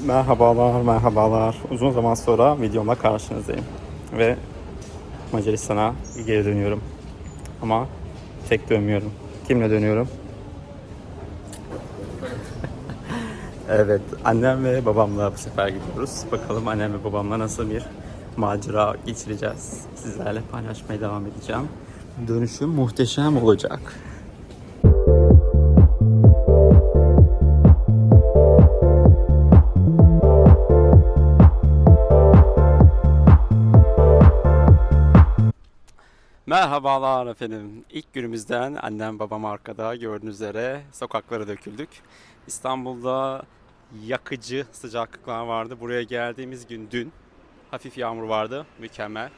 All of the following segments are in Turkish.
Merhabalar, merhabalar. Uzun zaman sonra videomla karşınızdayım. Ve Macaristan'a geri dönüyorum. Ama tek dönmüyorum. Kimle dönüyorum? Evet, annem ve babamla bu sefer gidiyoruz. Bakalım annem ve babamla nasıl bir macera geçireceğiz. Sizlerle paylaşmaya devam edeceğim. Dönüşüm muhteşem olacak. Merhabalar efendim. İlk günümüzden annem babam arkada gördüğünüz üzere sokaklara döküldük. İstanbul'da yakıcı sıcaklıklar vardı. Buraya geldiğimiz gün dün hafif yağmur vardı. Mükemmel.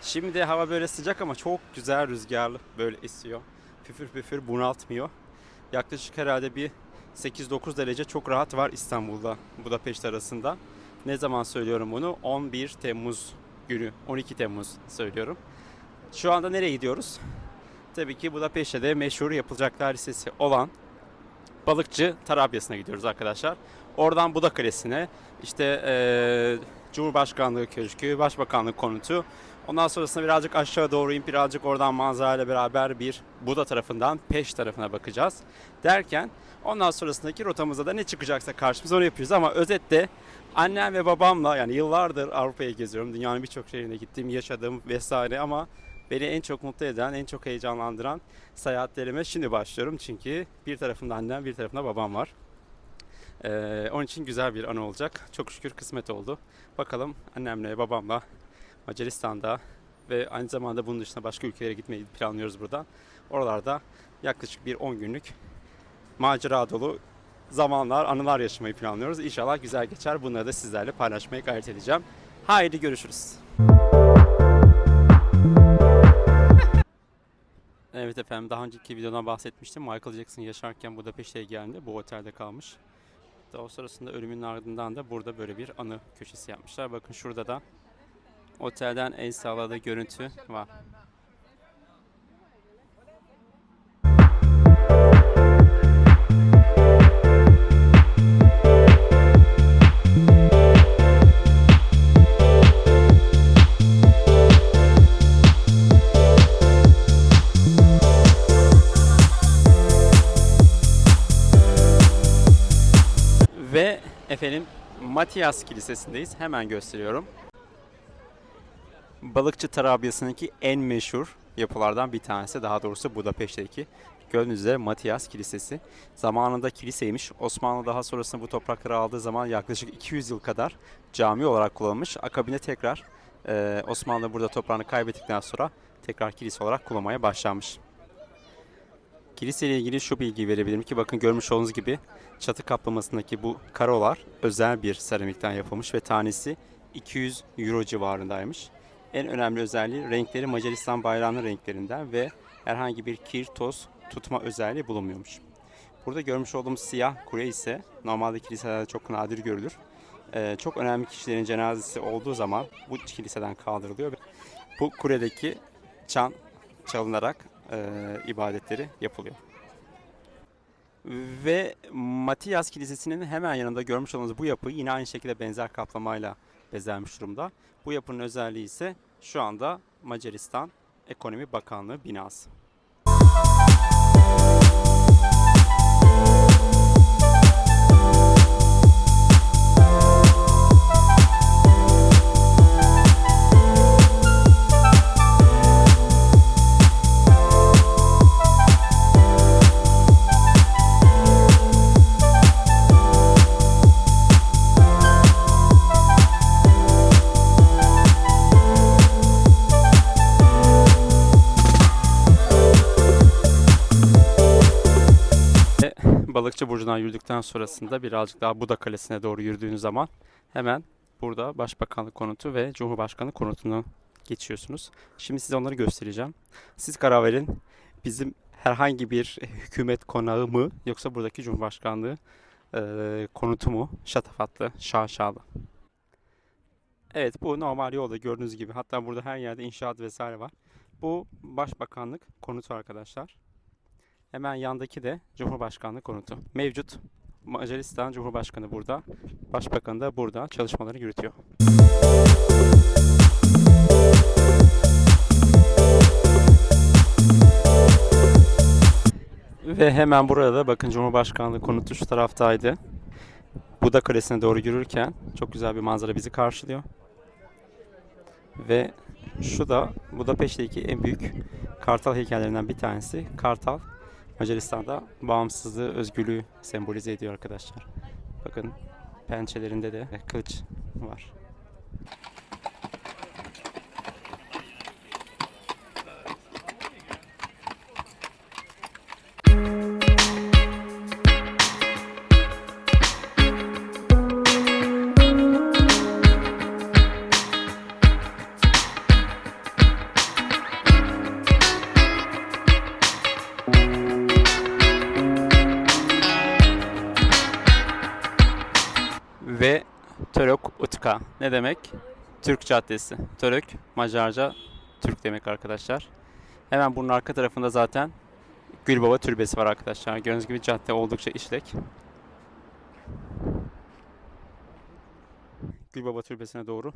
Şimdi hava böyle sıcak ama çok güzel rüzgarlı böyle esiyor. Püfür püfür bunaltmıyor. Yaklaşık herhalde bir 8-9 derece çok rahat var İstanbul'da Budapeşte arasında. Ne zaman söylüyorum bunu? 11 Temmuz günü, 12 Temmuz söylüyorum. Şu anda nereye gidiyoruz? Tabii ki Budapeşte'de meşhur yapılacaklar listesi olan Balıkçı Tarabyası'na gidiyoruz arkadaşlar. Oradan Buda Kalesi'ne, işte Cumhurbaşkanlığı Köşkü, Başbakanlık Konutu. Ondan sonrasında birazcık aşağı doğru inip birazcık oradan manzarayla beraber bir Buda tarafından Peş tarafına bakacağız. Derken ondan sonrasındaki rotamızda da ne çıkacaksa karşımıza onu yapıyoruz. Ama özetle annem ve babamla, yani yıllardır Avrupa'ya geziyorum. Dünyanın birçok şehrine gittim, yaşadım vesaire ama beni en çok mutlu eden, en çok heyecanlandıran seyahatlerime şimdi başlıyorum. Çünkü bir tarafımda annem, bir tarafımda babam var. Onun için güzel bir anı olacak. Çok şükür kısmet oldu. Bakalım annemle, babamla Macaristan'da ve aynı zamanda bunun dışında başka ülkelere gitmeyi planlıyoruz buradan. Oralarda yaklaşık bir 10 günlük macera dolu zamanlar, anılar yaşamayı planlıyoruz. İnşallah güzel geçer. Bunları da sizlerle paylaşmaya gayret edeceğim. Haydi görüşürüz. Evet efendim, daha önceki videodan bahsetmiştim. Michael Jackson yaşarken Budapeşte'ye geldi. Bu otelde kalmış. Daha sonrasında ölümünün ardından da burada böyle bir anı köşesi yapmışlar. Bakın şurada da otelden el sağladığı görüntü var. Ve efendim Matias Kilisesi'ndeyiz. Hemen gösteriyorum. Balıkçı Tarabyası'ndaki en meşhur yapılardan bir tanesi. Daha doğrusu Budapeşte'deki. Gördüğünüz üzere Matias Kilisesi. Zamanında kiliseymiş. Osmanlı daha sonrasında bu toprakları aldığı zaman yaklaşık 200 yıl kadar cami olarak kullanılmış. Akabinde tekrar Osmanlı burada toprağını kaybettikten sonra tekrar kilise olarak kullanmaya başlanmış. Kiliseyle ilgili şu bilgiyi verebilirim ki bakın görmüş olduğunuz gibi çatı kaplamasındaki bu karolar özel bir seramikten yapılmış ve tanesi 200 euro civarındaymış. En önemli özelliği renkleri Macaristan bayrağının renklerinden ve herhangi bir kir, toz tutma özelliği bulunmuyormuş. Burada görmüş olduğumuz siyah kule ise normalde kiliselerde çok nadir görülür. Çok önemli kişilerin cenazesi olduğu zaman bu kiliseden kaldırılıyor ve bu kuledeki çan çalınarak ibadetleri yapılıyor. Ve Matias Kilisesi'nin hemen yanında görmüş olduğunuz bu yapı yine aynı şekilde benzer kaplamayla bezenmiş durumda. Bu yapının özelliği ise şu anda Macaristan Ekonomi Bakanlığı binası. Balıkçı Burcu'ndan yürüdükten sonrasında birazcık daha Buda Kalesi'ne doğru yürüdüğünüz zaman hemen burada Başbakanlık Konutu ve Cumhurbaşkanlık Konutu'nu geçiyorsunuz. Şimdi size onları göstereceğim. Siz karar verin. Bizim herhangi bir hükümet konağı mı yoksa buradaki Cumhurbaşkanlığı konutu mu? Şatafatlı, şaşalı. Evet, bu normal yolda gördüğünüz gibi. Hatta burada her yerde inşaat vesaire var. Bu Başbakanlık Konutu arkadaşlar. Hemen yandaki de Cumhurbaşkanlığı konutu. Mevcut Macaristan Cumhurbaşkanı burada. Başbakan da burada çalışmaları yürütüyor. Ve hemen burada bakın Cumhurbaşkanlığı konutu şu taraftaydı. Buda Kalesi'ne doğru yürürken çok güzel bir manzara bizi karşılıyor. Ve şu da Budapeşte'deki en büyük kartal heykellerinden bir tanesi. Kartal Macaristan'da bağımsızlığı, özgürlüğü sembolize ediyor arkadaşlar. Bakın pençelerinde de kılıç var. Ve Török Utka ne demek? Türk Caddesi. Török Macarca Türk demek arkadaşlar. Hemen bunun arka tarafında zaten Gülbaba Türbesi var arkadaşlar. Gördüğünüz gibi cadde oldukça işlek. Gülbaba Türbesi'ne doğru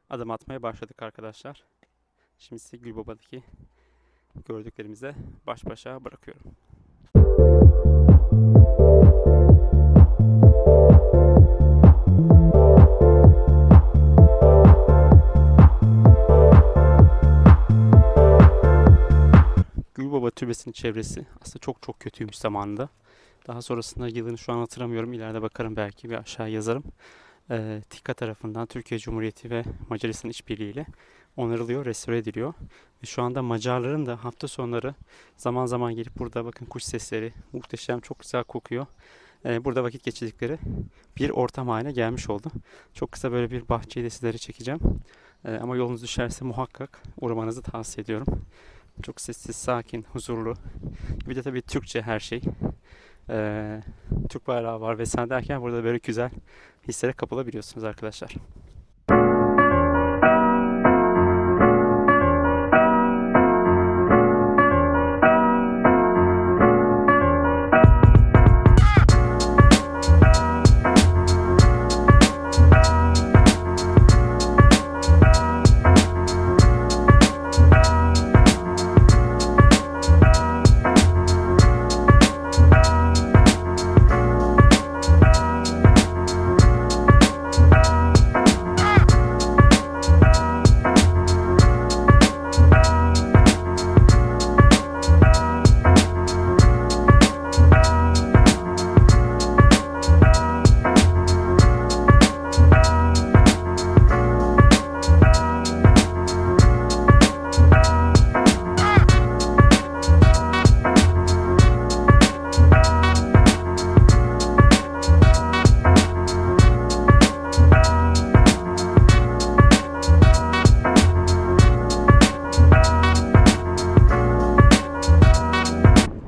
adım atmaya başladık arkadaşlar. Şimdi size Gülbaba'daki gördüklerimizle baş başa bırakıyorum. Gülbaba Türbesi'nin çevresi aslında çok kötüymüş zamanında. Daha sonrasında yılını şu an hatırlamıyorum. İleride bakarım, belki bir aşağı yazarım. TİKA tarafından Türkiye Cumhuriyeti ve Macaristan işbirliğiyle onarılıyor, restore ediliyor. Ve şu anda Macarların da hafta sonları zaman zaman gelip burada bakın kuş sesleri muhteşem, çok güzel kokuyor. Burada vakit geçirdikleri bir ortam haline gelmiş oldu. Çok kısa böyle bir bahçeyi de sizlere çekeceğim. Ama yolunuz düşerse muhakkak uğramanızı tavsiye ediyorum. Çok sessiz, sakin, huzurlu. Bir de tabii Türkçe her şey. Türk bayrağı var vesaire derken burada böyle güzel hislere kapılabiliyorsunuz arkadaşlar.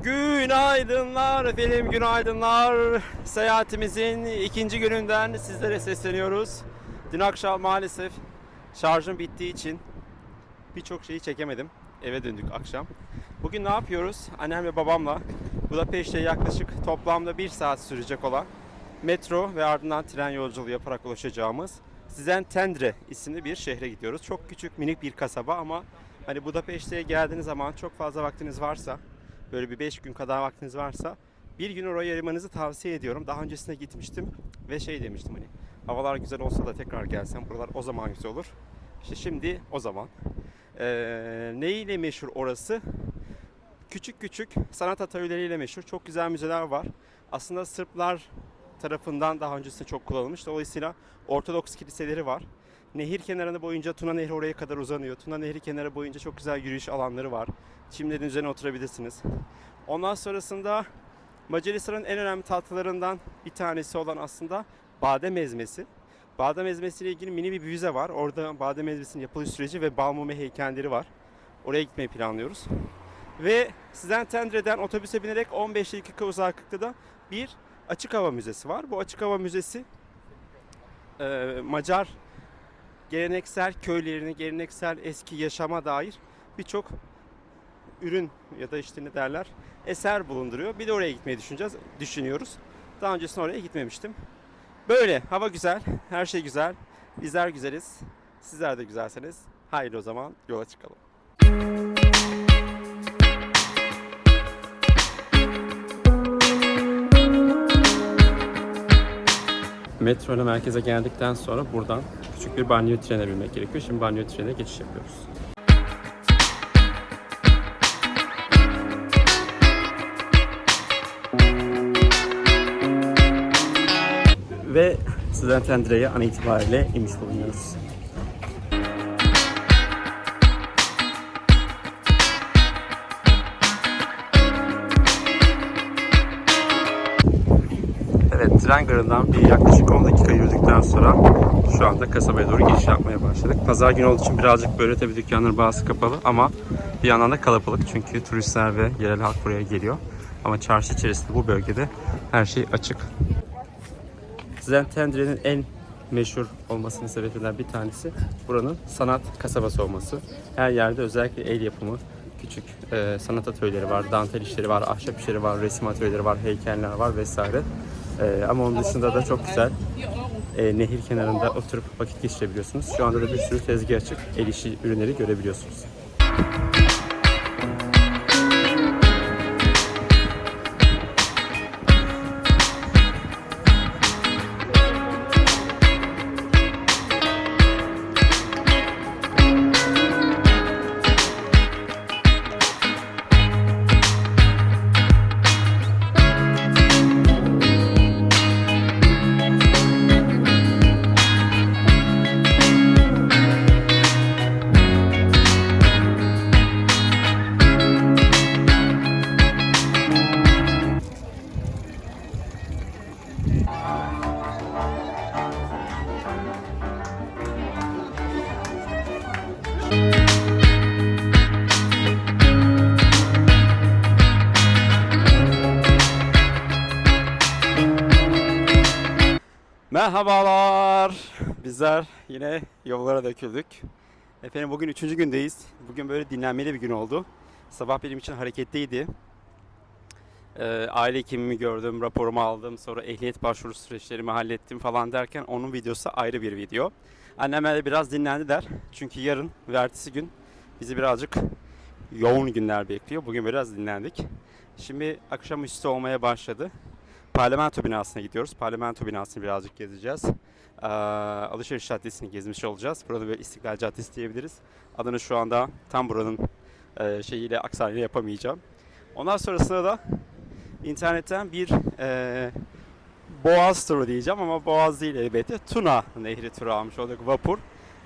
Günaydınlar efendim, günaydınlar. Seyahatimizin ikinci gününden sizlere sesleniyoruz. Dün akşam maalesef şarjım bittiği için birçok şeyi çekemedim. Eve döndük akşam. Bugün ne yapıyoruz? Annem ve babamla Budapeşte'ye yaklaşık toplamda 1 saat sürecek olan metro ve ardından tren yolculuğu yaparak ulaşacağımız Szentendre isimli bir şehre gidiyoruz. Çok küçük, minik bir kasaba ama hani Budapeşte'ye geldiğiniz zaman çok fazla vaktiniz varsa, böyle bir 5 gün kadar vaktiniz varsa bir gün oraya ayırmanızı tavsiye ediyorum. Daha öncesinde gitmiştim ve şey demiştim, hani havalar güzel olsa da tekrar gelsem buralar o zaman güzel olur. İşte şimdi o zaman. Neyle meşhur orası? Küçük küçük sanat atölyeleriyle meşhur. Çok güzel müzeler var. Aslında Sırplar tarafından daha öncesinde çok kullanılmış. Dolayısıyla Ortodoks kiliseleri var. Nehir kenarında boyunca Tuna Nehri oraya kadar uzanıyor. Tuna Nehri kenarı boyunca çok güzel yürüyüş alanları var. Çimlerin üzerine oturabilirsiniz. Ondan sonrasında Macaristan'ın en önemli tatlılarından bir tanesi olan aslında badem ezmesi. Badem ezmesi ile ilgili mini bir müze var. Orada badem ezmesinin yapılış süreci ve balmumu heykelleri var. Oraya gitmeyi planlıyoruz. Ve Szentendre'den otobüse binerek 15 dakika uzaklıkta da bir açık hava müzesi var. Bu açık hava müzesi Macar geleneksel köylerini, geleneksel eski yaşama dair birçok ürün ya da işte ne derler, eser bulunduruyor. Bir de oraya gitmeyi düşünüyoruz. Daha öncesinde oraya gitmemiştim. Böyle hava güzel, her şey güzel. Bizler güzeliz. Sizler de güzelseniz. Haydi o zaman yola çıkalım. Metro ile merkeze geldikten sonra buradan küçük bir banliyö trene binmek gerekiyor. Şimdi banliyö trenine geçiş yapıyoruz. Ve Student an itibariyle inmiş bulunuyoruz. Evet, tren garından bir yaklaşık 10 dakika yürüdükten sonra şu anda kasabaya doğru geçiş yapmaya başladık. Pazar günü olduğu için birazcık böyle tabii dükkanların bazısı kapalı ama bir yandan da kalabalık çünkü turistler ve yerel halk buraya geliyor. Ama çarşı içerisinde bu bölgede her şey açık. Zentendre'nin en meşhur olmasının sebeplerinden bir tanesi buranın sanat kasabası olması. Her yerde özellikle el yapımı küçük sanat atölyeleri var, dantel işleri var, ahşap işleri var, resim atölyeleri var, heykeller var vesaire. Ama onun dışında da çok güzel nehir kenarında oturup vakit geçirebiliyorsunuz. Şu anda da bir sürü tezgah açık, el işi ürünleri görebiliyorsunuz. Merhabalar. Bizler yine yollara döküldük. Efendim bugün 3. gündeyiz. Bugün böyle dinlenmeli bir gün oldu. Sabah benim için hareketliydi. Aile hekimimi gördüm, raporumu aldım, sonra ehliyet başvuru süreçlerimi hallettim falan derken onun videosu ayrı bir video. Annemler de biraz dinlendiler. Çünkü yarın ve ertesi gün bizi birazcık yoğun günler bekliyor. Bugün biraz dinlendik. Şimdi akşamüstü olmaya başladı. Parlamento binasına gidiyoruz. Parlamento binasını birazcık gezeceğiz. Alışveriş Caddesi'ni gezmiş olacağız. Burada böyle İstiklal Caddesi diyebiliriz. Adını şu anda tam buranın şeyiyle, aksanıyla yapamayacağım. Ondan sonrasında da internetten bir Boğaz turu diyeceğim ama Boğaz değil elbette. Tuna Nehri turu almış olduk, vapur.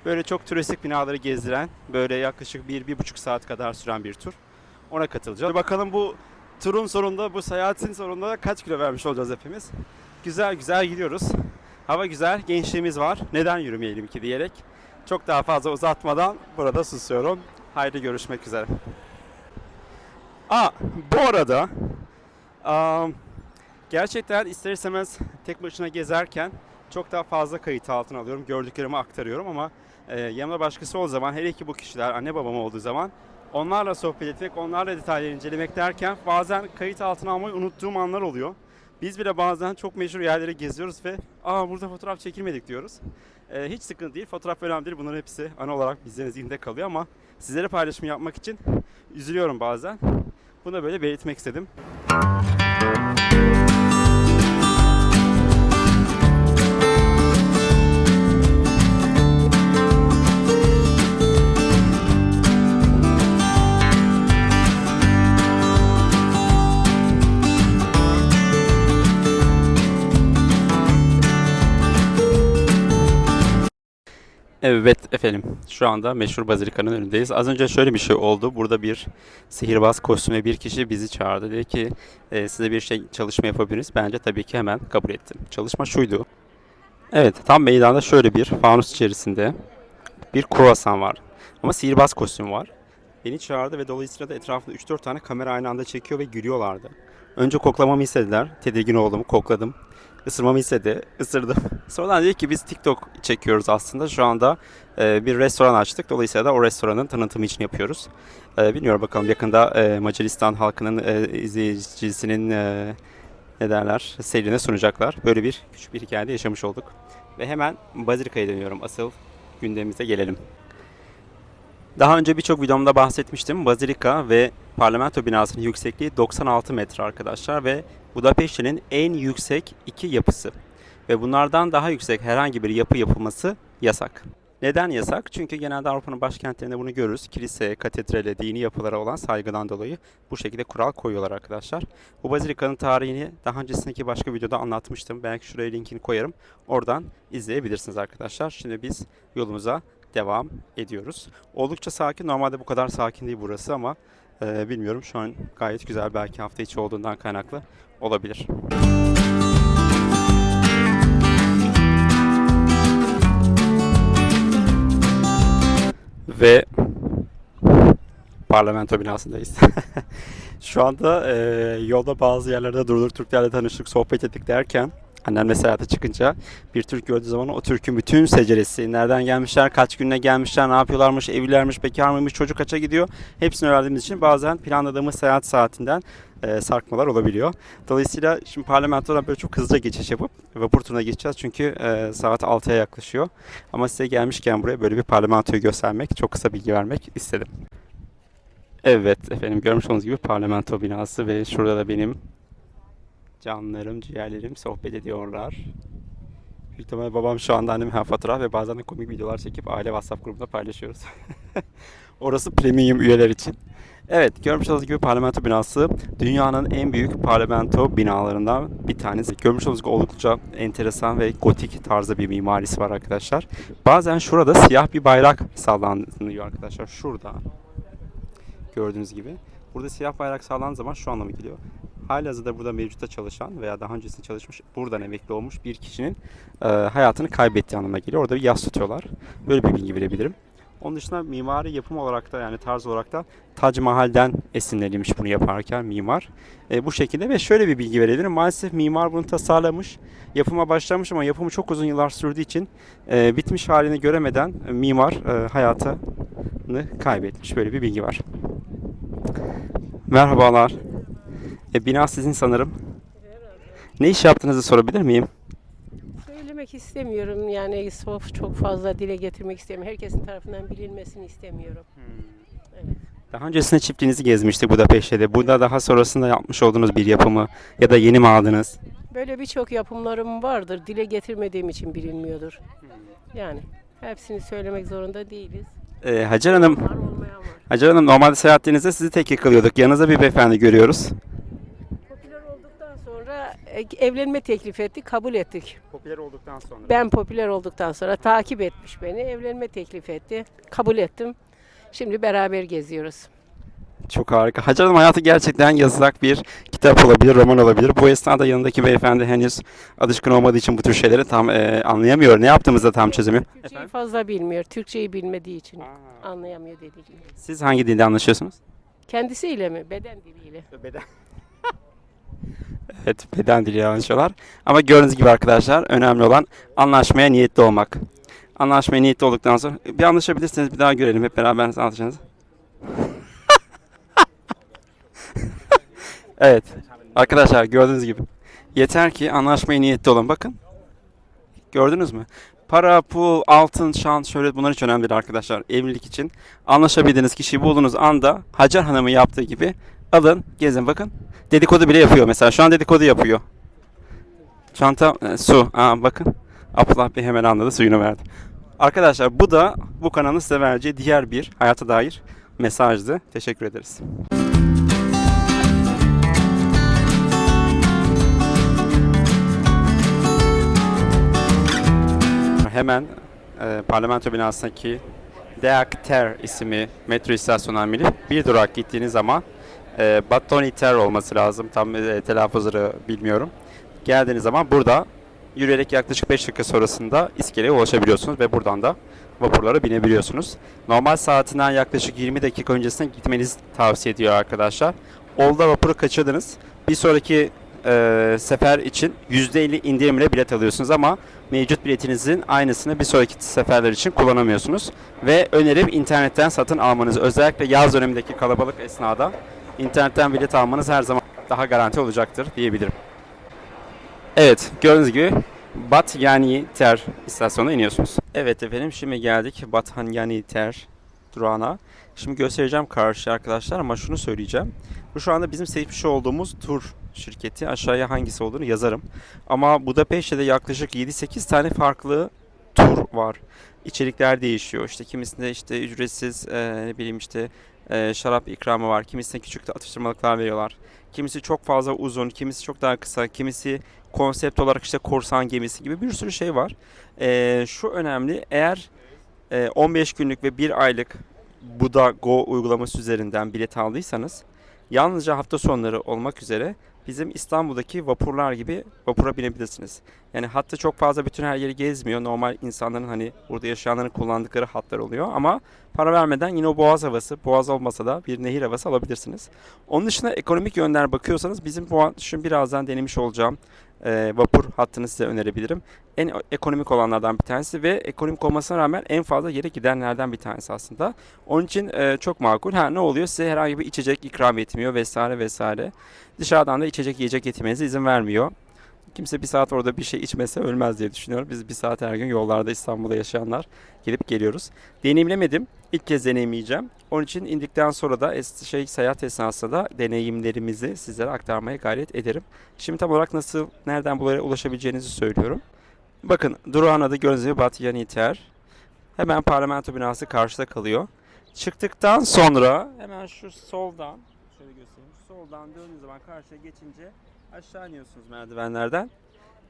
Böyle çok turistik binaları gezdiren, böyle yaklaşık 1-1,5 saat kadar süren bir tur. Ona katılacağız. Bakalım bu turun sonunda, bu seyahatin sonunda kaç kilo vermiş olacağız hepimiz. Güzel güzel gidiyoruz. Hava güzel, gençliğimiz var. Neden yürümeyelim ki diyerek çok daha fazla uzatmadan burada susuyorum. Haydi görüşmek üzere. Bu arada gerçekten ister istemez tek başına gezerken çok daha fazla kayıt altına alıyorum. Gördüklerimi aktarıyorum ama yanımda başkası olduğu zaman, hele ki bu kişiler anne babam olduğu zaman onlarla sohbet etmek, onlarla detayları incelemek derken bazen kayıt altına almayı unuttuğum anlar oluyor. Biz bile bazen çok meşhur yerleri geziyoruz ve burada fotoğraf çekilmedik diyoruz. Hiç sıkıntı değil, fotoğraf önemli değil. Bunların hepsi ana olarak bizlerin zihninde kalıyor ama sizlere paylaşım yapmak için üzülüyorum bazen. Bunu da böyle belirtmek istedim. Evet efendim, şu anda meşhur bazilikanın önündeyiz. Az önce şöyle bir şey oldu. Burada bir sihirbaz kostümü bir kişi bizi çağırdı. Dedi ki size bir çalışma yapabiliriz. Bence tabii ki hemen kabul ettim. Çalışma şuydu. Evet, tam meydanda şöyle bir fanus içerisinde bir kruvasan var. Ama sihirbaz kostümü var. Beni çağırdı ve dolayısıyla da etrafında 3-4 tane kamera aynı anda çekiyor ve gülüyorlardı. Önce koklamamı istediler. Tedirgin oldum, kokladım. Isırmamı istedi, ısırdım. Sonradan dedi ki biz TikTok çekiyoruz aslında. Şu anda bir restoran açtık. Dolayısıyla da o restoranın tanıtımı için yapıyoruz. Bilmiyorum bakalım yakında Macaristan halkının izleyicisinin ne derler, seyrine sunacaklar. Böyle bir küçük bir hikayede yaşamış olduk. Ve hemen Bazilika'ya dönüyorum. Asıl gündemimize gelelim. Daha önce birçok videomda bahsetmiştim. Bazilika ve parlamento binasının yüksekliği 96 metre arkadaşlar ve Budapeşte'nin en yüksek iki yapısı. Ve bunlardan daha yüksek herhangi bir yapı yapılması yasak. Neden yasak? Çünkü genelde Avrupa'nın başkentlerinde bunu görürüz. Kiliseye, katedrale, dini yapılara olan saygıdan dolayı bu şekilde kural koyuyorlar arkadaşlar. Bu bazilikanın tarihini daha öncesindeki başka videoda anlatmıştım. Belki şuraya linkini koyarım. Oradan izleyebilirsiniz arkadaşlar. Şimdi biz yolumuza devam ediyoruz. Oldukça sakin. Normalde bu kadar sakin değil burası ama bilmiyorum. Şu an gayet güzel. Belki hafta içi olduğundan kaynaklı olabilir. Ve parlamento binasındayız. Şu anda yolda bazı yerlerde durduk, Türklerle tanıştık, sohbet ettik derken annemle seyahate çıkınca bir Türk gördüğü zaman o Türk'ün bütün seceresi, nereden gelmişler, kaç gününe gelmişler, ne yapıyorlarmış, evlilermiş, bekar mıymış, çocuk kaça gidiyor, hepsini öğrendiğimiz için bazen planladığımız seyahat saatinden sarkmalar olabiliyor. Dolayısıyla şimdi parlamentodan böyle çok hızlıca geçiş yapıp vapur turuna geçeceğiz çünkü saat 6'ya yaklaşıyor. Ama size gelmişken buraya böyle bir parlamentoyu göstermek, çok kısa bilgi vermek istedim. Evet efendim, görmüş olduğunuz gibi parlamento binası ve şurada da benim canlarım, ciğerlerim sohbet ediyorlar. Büyük ihtimalle babam şu anda annem fotoğraf ve bazen de komik videolar çekip aile WhatsApp grubunda paylaşıyoruz. Orası premium üyeler için. Evet, görmüş olduğunuz gibi parlamento binası dünyanın en büyük parlamento binalarından bir tanesi. Görmüş olduğunuz gibi oldukça enteresan ve gotik tarzda bir mimarisi var arkadaşlar. Bazen şurada siyah bir bayrak sallanıyor arkadaşlar. Şurada. Gördüğünüz gibi. Burada siyah bayrak sallandığı zaman şu anlama geliyor. Halihazırda burada mevcutta çalışan veya daha öncesinde çalışmış, buradan emekli olmuş bir kişinin hayatını kaybettiği anlamına geliyor. Orada bir yas tutuyorlar. Böyle bir bilgi verebilirim. Onun dışında mimari yapım olarak da, yani tarz olarak da Tac Mahal'den esinlenilmiş bunu yaparken mimar. Bu şekilde ve şöyle bir bilgi verebilirim. Maalesef mimar bunu tasarlamış, yapıma başlamış ama yapımı çok uzun yıllar sürdüğü için bitmiş halini göremeden mimar hayatını kaybetmiş. Böyle bir bilgi var. Merhabalar. Bina sizin sanırım. Ne iş yaptığınızı sorabilir miyim? Söylemek istemiyorum yani çok fazla dile getirmek istemiyorum. Herkesin tarafından bilinmesini istemiyorum. Evet. Daha öncesinde çiftliğinizi gezmiştik Budapeşte'de. Burada daha sonrasında yapmış olduğunuz bir yapımı ya da yeni mi aldınız? Böyle birçok yapımlarım vardır. Dile getirmediğim için bilinmiyordur. Yani hepsini söylemek zorunda değiliz. Hacer Hanım, Var olmayan var. Hacer Hanım, normalde seyahatlerinizde sizi tek yakalıyorduk. Yanınızda bir beyefendi görüyoruz. Popüler olduktan sonra evlenme teklif etti, kabul ettik. Popüler olduktan sonra. Ben popüler olduktan sonra takip etmiş beni, evlenme teklif etti, kabul ettim. Şimdi beraber geziyoruz. Çok harika. Hacer Hanım, hayatı gerçekten yazılak bir kitap olabilir, roman olabilir. Bu esnada yanındaki beyefendi henüz alışkın olmadığı için bu tür şeyleri tam anlayamıyor. Ne yaptığımızı da tam çözemiyor. Türkçeyi fazla bilmiyor. Türkçeyi bilmediği için anlayamıyor dediğim gibi. Siz hangi dilde anlaşıyorsunuz? Kendisiyle mi? Beden diliyle. Beden. Evet, beden diliyle anlaşıyorlar. Ama gördüğünüz gibi arkadaşlar, önemli olan anlaşmaya niyetli olmak. Anlaşmaya niyetli olduktan sonra bir anlaşabilirsiniz, bir daha görelim hep beraber anlaşacağınızı. Evet. Arkadaşlar gördüğünüz gibi. Yeter ki anlaşmaya niyetli olun. Bakın. Gördünüz mü? Para, pul, altın, şan, şöhret bunlar hiç önemli değil arkadaşlar. Evlilik için anlaşabildiğiniz kişiyi bulduğunuz anda Hacer Hanım'ın yaptığı gibi alın, gezin. Bakın. Dedikodu bile yapıyor mesela. Şu an dedikodu yapıyor. Çanta, su. Bakın. Abdullah Bey hemen anladı, suyunu verdi. Arkadaşlar bu da bu kanalın size vereceği diğer bir hayata dair mesajdı. Teşekkür ederiz. Hemen parlamento binasındaki Deakter isimli metro istasyonundan binip bir durak gittiğiniz zaman Battoniter olması lazım. Tam telaffuzları bilmiyorum. Geldiğiniz zaman burada yürüyerek yaklaşık 5 dakika sonrasında iskeleye ulaşabiliyorsunuz ve buradan da vapurlara binebiliyorsunuz. Normal saatinden yaklaşık 20 dakika öncesine gitmenizi tavsiye ediyor arkadaşlar. Olda vapuru kaçırdınız. Bir sonraki sefer için %50 indirimle bilet alıyorsunuz ama mevcut biletinizin aynısını bir sonraki seferler için kullanamıyorsunuz. Ve önerim internetten satın almanız. Özellikle yaz dönemindeki kalabalık esnada internetten bilet almanız her zaman daha garanti olacaktır diyebilirim. Evet, gördüğünüz gibi Batyaniter istasyonuna iniyorsunuz. Evet efendim, şimdi geldik Batyaniter durağına. Şimdi göstereceğim karşıya arkadaşlar, ama şunu söyleyeceğim. Bu şu anda bizim seçmiş olduğumuz tur şirketi. Aşağıya hangisi olduğunu yazarım. Ama Budapeşte'de yaklaşık 7-8 tane farklı tur var. İçerikler değişiyor. İşte kimisinde işte ücretsiz ne bileyim işte şarap ikramı var. Kimisinde küçük de atıştırmalıklar veriyorlar. Kimisi çok fazla uzun, kimisi çok daha kısa, kimisi konsept olarak işte korsan gemisi gibi bir sürü şey var. Şu önemli, eğer 15 günlük ve 1 aylık Buda Go uygulaması üzerinden bilet aldıysanız, yalnızca hafta sonları olmak üzere bizim İstanbul'daki vapurlar gibi vapura binebilirsiniz. Yani hatta çok fazla bütün her yeri gezmiyor. Normal insanların, hani burada yaşayanların kullandıkları hatlar oluyor, ama para vermeden yine o boğaz havası, boğaz olmasa da bir nehir havası alabilirsiniz. Onun dışında ekonomik yönden bakıyorsanız, bizim bu an şimdi birazdan denemiş olacağım vapur hattını size önerebilirim. En ekonomik olanlardan bir tanesi ve ekonomik olmasına rağmen en fazla yere gidenlerden bir tanesi aslında. Onun için çok makul. Ha, ne oluyor? Size herhangi bir içecek ikram etmiyor vesaire vesaire. Dışarıdan da içecek yiyecek getirmenize izin vermiyor. Kimse bir saat orada bir şey içmese ölmez diye düşünüyorum. Biz bir saat her gün yollarda İstanbul'da yaşayanlar gelip geliyoruz. Deneyimlemedim. İlk kez deneyimleyeceğim. Onun için indikten sonra da seyahat esnasında da deneyimlerimizi sizlere aktarmaya gayret ederim. Şimdi tam olarak nasıl, nereden buraya ulaşabileceğinizi söylüyorum. Bakın, durağın adı gördüğünüz gibi Batyaniter. Hemen parlamento binası karşıda kalıyor. Çıktıktan sonra hemen şu soldan, şöyle göstereyim. Soldan döndüğünüz zaman karşıya geçince aşağı iniyorsunuz merdivenlerden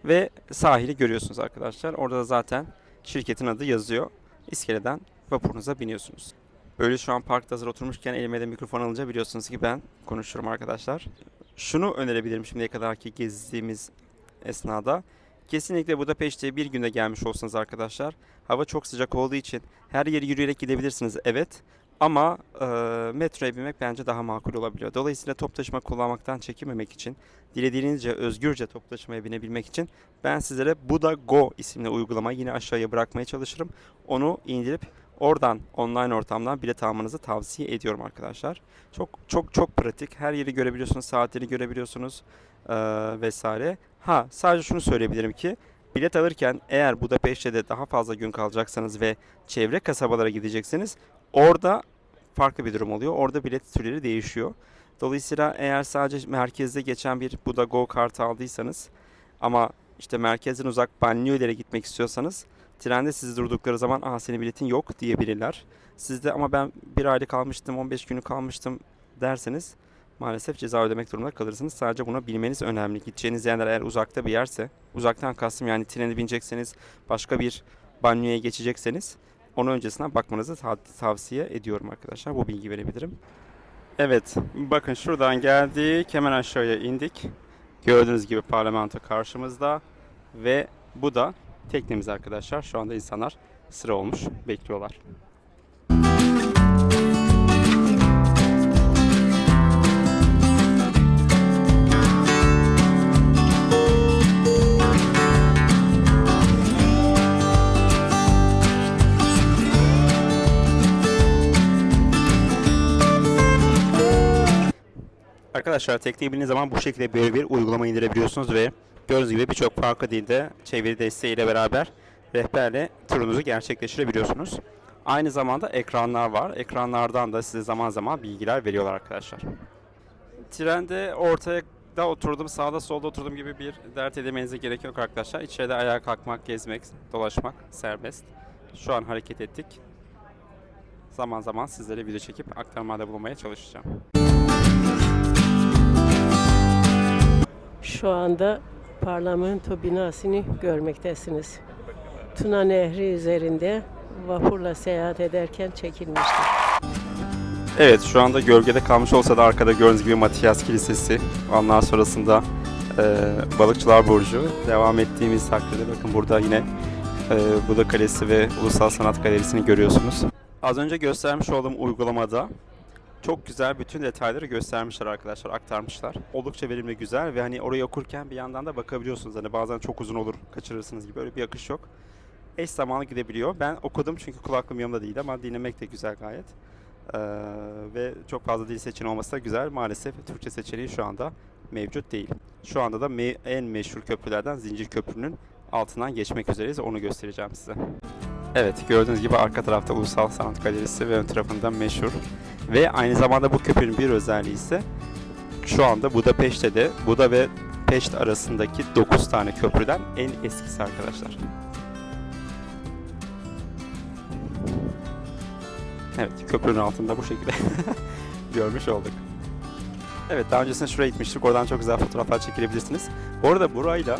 ve sahili görüyorsunuz arkadaşlar. Orada da zaten şirketin adı yazıyor. İskeleden vapurunuza biniyorsunuz. Böyle şu an parkta hazır oturmuşken elime de mikrofon alınca biliyorsunuz ki ben konuşurum arkadaşlar. Şunu önerebilirim şimdiye kadarki gezdiğimiz esnada. Kesinlikle Budapeşte'ye bir günde gelmiş olsanız arkadaşlar. Hava çok sıcak olduğu için her yeri yürüyerek gidebilirsiniz, evet. Ama metroya binmek bence daha makul olabiliyor. Dolayısıyla top taşıma kullanmaktan çekinmemek için, dilediğinizce özgürce top taşımaya binebilmek için ben sizlere Buda Go isimli uygulamayı yine aşağıya bırakmaya çalışırım. Onu indirip oradan online ortamdan bilet almanızı tavsiye ediyorum arkadaşlar. Çok çok çok pratik. Her yeri görebiliyorsunuz, saatleri görebiliyorsunuz vesaire. Ha, sadece şunu söyleyebilirim ki bilet alırken eğer Budapeşte'de daha fazla gün kalacaksanız ve çevre kasabalara gidecekseniz, orada farklı bir durum oluyor. Orada bilet türleri değişiyor. Dolayısıyla eğer sadece merkezde geçen bir Buda Go kartı aldıysanız, ama işte merkezden uzak Banliyölere gitmek istiyorsanız, trende sizi durdukları zaman "Aha, senin biletin yok" diyebilirler. Siz de "Ama ben 1 aylık kalmıştım, 15 günlük kalmıştım" derseniz maalesef ceza ödemek durumunda kalırsınız. Sadece bunu bilmeniz önemli. Gideceğiniz yerler eğer uzakta bir yerse, uzaktan kastım yani treni binecekseniz, başka bir banyoya geçecekseniz, onu öncesinden bakmanızı tavsiye ediyorum arkadaşlar. Bu bilgi verebilirim. Evet, bakın şuradan geldik, hemen aşağıya indik. Gördüğünüz gibi parlamento karşımızda ve bu da teknemiz arkadaşlar. Şu anda insanlar sıra olmuş, bekliyorlar. Arkadaşlar, tekneye bindiğiniz zaman bu şekilde böyle bir uygulama indirebiliyorsunuz ve gördüğünüz gibi birçok farklı dilde çeviri desteğiyle beraber rehberle turunuzu gerçekleştirebiliyorsunuz. Aynı zamanda ekranlar var. Ekranlardan da size zaman zaman bilgiler veriyorlar arkadaşlar. Trende ortaya da oturdum, sağda solda oturdum gibi bir dert edemenize gerek yok arkadaşlar. İçeride ayağa kalkmak, gezmek, dolaşmak serbest. Şu an hareket ettik. Zaman zaman sizlere video çekip aktarmada bulunmaya çalışacağım. Şu anda parlamento binasını görmektesiniz. Tuna Nehri üzerinde vapurla seyahat ederken çekilmiştir. Evet, şu anda gölgede kalmış olsa da arkada gördüğünüz gibi Matias Kilisesi. Ondan sonrasında Balıkçılar Burcu. Devam ettiğimiz takdirde bakın burada yine Buda Kalesi ve Ulusal Sanat Galerisi'ni görüyorsunuz. Az önce göstermiş olduğum uygulamada çok güzel bütün detayları göstermişler arkadaşlar, aktarmışlar. Oldukça verimli, güzel ve hani orayı okurken bir yandan da bakabiliyorsunuz. Hani bazen çok uzun olur, kaçırırsınız gibi, öyle bir akış yok. Eş zamanlı gidebiliyor. Ben okudum çünkü kulaklığım yanımda değildi, ama dinlemek de güzel gayet. Ve çok fazla dil seçeneği olması da güzel. Maalesef Türkçe seçeneği şu anda mevcut değil. Şu anda da en meşhur köprülerden Zincir Köprü'nün altından geçmek üzereyiz. Onu göstereceğim size. Evet, gördüğünüz gibi arka tarafta Ulusal Sanat Galerisi ve ön tarafında meşhur. Ve aynı zamanda bu köprünün bir özelliği ise şu anda Budapeşte'de Buda ve Peşt arasındaki 9 tane köprüden en eskisi arkadaşlar. Evet, köprünün altında bu şekilde görmüş olduk. Evet, daha öncesinde şuraya gitmiştik. Oradan çok güzel fotoğraflar çekilebilirsiniz. Bu arada burayla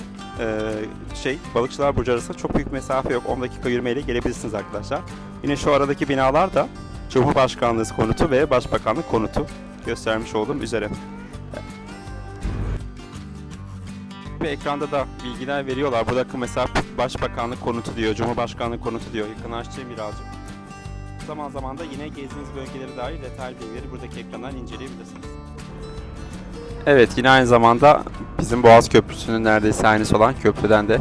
Balıkçılar Burcu arasında çok büyük mesafe yok. 10 dakika yürümeyle gelebilirsiniz arkadaşlar. Yine şu aradaki binalar da Cumhurbaşkanlığı konutu ve Başbakanlık konutu, göstermiş olduğum üzere. Ve ekranda da bilgiler veriyorlar. Buradaki mesela Başbakanlık konutu diyor, Cumhurbaşkanlığı konutu diyor. Yakınlaştırayım birazcık. Zaman zaman da yine gezdiğiniz bölgelere dair detaylı bilgileri buradaki ekrandan inceleyebilirsiniz. Evet, yine aynı zamanda bizim Boğaz Köprüsü'nün neredeyse aynısı olan köprüden de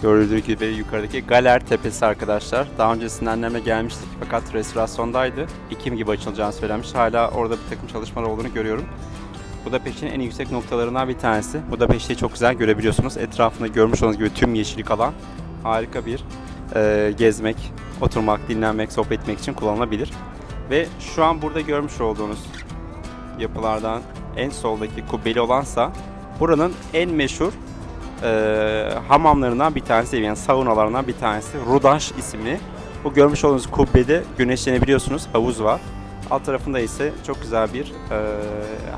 gördüğü gibi yukarıdaki Galer Tepesi arkadaşlar. Daha öncesinde annemle gelmiştik fakat restorasyondaydı. Ekim gibi açılacağını söylemiş. Hala orada bir takım çalışmalar olduğunu görüyorum. Budapeşte'nin en yüksek noktalarından bir tanesi. Budapeşte'yi çok güzel görebiliyorsunuz. Etrafında görmüş olduğunuz gibi tüm yeşillik alan. Harika bir gezmek, oturmak, dinlenmek, sohbet etmek için kullanılabilir. Ve şu an burada görmüş olduğunuz yapılardan en soldaki kubbeli olansa buranın en meşhur hamamlarından bir tanesi, yani saunalarından bir tanesi. Rudaş isimli. Bu görmüş olduğunuz kubbede güneşlenebiliyorsunuz. Havuz var. Alt tarafında ise çok güzel bir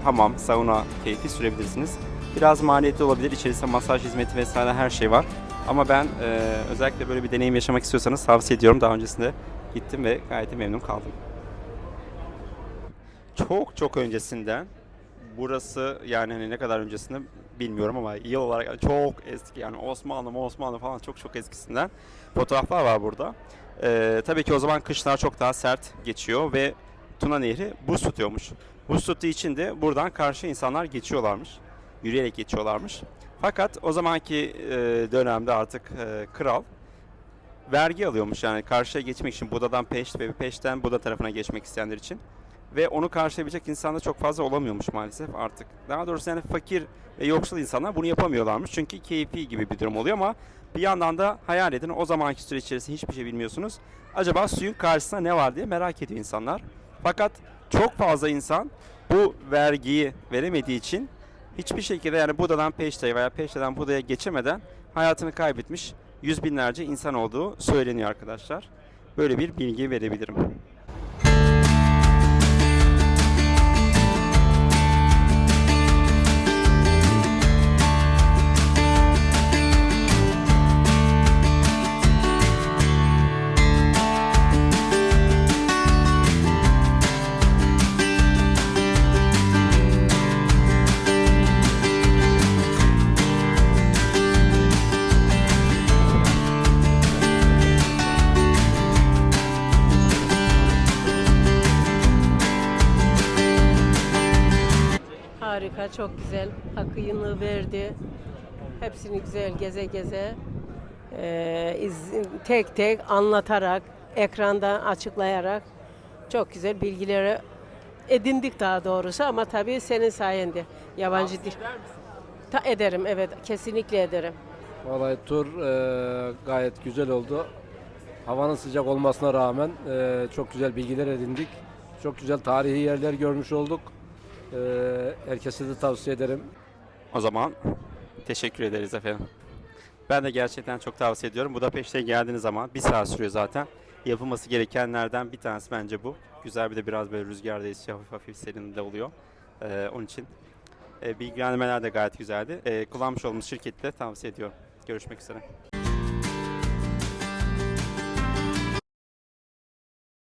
hamam, sauna keyfi sürebilirsiniz. Biraz maliyetli olabilir. İçerisinde masaj hizmeti vesaire her şey var. Ama ben özellikle böyle bir deneyim yaşamak istiyorsanız tavsiye ediyorum. Daha öncesinde gittim ve gayet memnun kaldım. Çok öncesinden, burası yani hani ne kadar öncesinde bilmiyorum ama yıl olarak yani çok eski, yani Osmanlı falan çok eskisinden fotoğraflar var burada. Tabii ki o zaman kışlar çok daha sert geçiyor ve Tuna Nehri buz tutuyormuş. Buz tuttuğu için de buradan karşı insanlar geçiyorlarmış. Yürüyerek geçiyorlarmış. Fakat o zamanki dönemde artık kral vergi alıyormuş, yani karşıya geçmek için Buda'dan Peşt ve Peşt'ten Buda tarafına geçmek isteyenler için. Ve onu karşılayabilecek insan da çok fazla olamıyormuş maalesef artık. Daha doğrusu yani fakir ve yoksul insanlar bunu yapamıyorlarmış. Çünkü keyfi gibi bir durum oluyor ama bir yandan da hayal edin, o zamanki süre içerisinde hiçbir şey bilmiyorsunuz. Acaba suyun karşısında ne var diye merak ediyor insanlar. Fakat çok fazla insan bu vergiyi veremediği için hiçbir şekilde yani Buda'dan Peşte'ye veya Peşte'den Buda'ya geçemeden hayatını kaybetmiş yüz binlerce insan olduğu söyleniyor arkadaşlar. Böyle bir bilgi verebilirim. Harika, çok güzel. Hakkını verdi. Hepsini güzel geze geze, tek tek anlatarak, ekrandan açıklayarak çok güzel bilgileri edindik daha doğrusu, ama tabii senin sayende yabancı dil. Ederim, evet, kesinlikle ederim. Vallahi tur gayet güzel oldu. Havanın sıcak olmasına rağmen çok güzel bilgiler edindik. Çok güzel tarihi yerler görmüş olduk. Herkese de tavsiye ederim. O zaman teşekkür ederiz efendim. Ben de gerçekten çok tavsiye ediyorum. Budapeşte'ye geldiğiniz zaman bir saat sürüyor zaten. Yapılması gerekenlerden bir tanesi bence bu. Güzel, bir de biraz böyle rüzgar da esiyor, hafif serin de oluyor. Onun için bilgilendirmeler de gayet güzeldi. Kullanmış olduğumuz şirketi de tavsiye ediyorum. Görüşmek üzere.